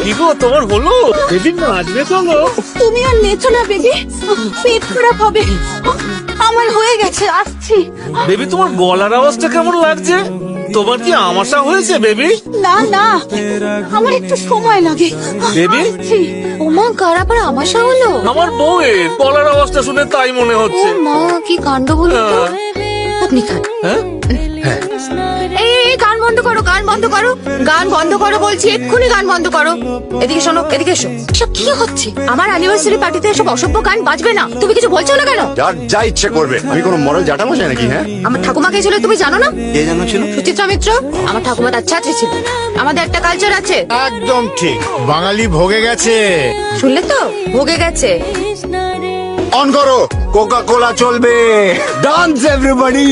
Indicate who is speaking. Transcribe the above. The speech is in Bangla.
Speaker 1: কি গো তোমার হলো? বেবি নাচবে চলো।
Speaker 2: তুমি আর নেচো না বেবি, পেট খারাপ হবে। আমার হয়ে গেছে, আসছি।
Speaker 1: বেবি তোমার গলার আওয়াজটা কেমন লাগছে? তোমার কি আমাশা হয়েছে বেবি?
Speaker 2: না না, আমার একটু সময় লাগে।
Speaker 1: বেবি?
Speaker 2: আসছি।
Speaker 3: ওমা কার আবার আমাশা হলো?
Speaker 1: আমার বউয়ের গলার আওয়াজটা শুনে তাই মনে
Speaker 3: ও
Speaker 1: হচ্ছে।
Speaker 3: মা কি কাণ্ড বলো তো। আপনি খান।
Speaker 1: হ্যাঁ?
Speaker 3: এই গান বন্ধ করো, গান বন্ধ করো, গান বন্ধ করো বলছি, এক্ষুনি গান বন্ধ করো। এদিকে শোনো, এদিকে এসো। এসব কি হচ্ছে? আমার অ্যানিভার্সারি পার্টিতে এসব অসভ্য গান বাজবে না। তুমি কিছু বলছো না কেন?
Speaker 4: যার যা ইচ্ছে করবে। আমি কোনো মডেল জাটা মশাই নাকি? হ্যাঁ,
Speaker 3: আমার ঠাকুমা কে ছিল তুমি জানো না?
Speaker 4: কে জানো ছিল?
Speaker 3: সুচিত্রা মিত্র। আমার ঠাকুমা তার ছাত্রী ছিল। আমাদের একটা কালচার আছে,
Speaker 5: একদম ঠিক, বাঙালি ভোগে গেছে।
Speaker 3: শুনলে তো? ভোগে গেছে।
Speaker 4: অন করো, কোকা কোলা চলবে। Dance everybody.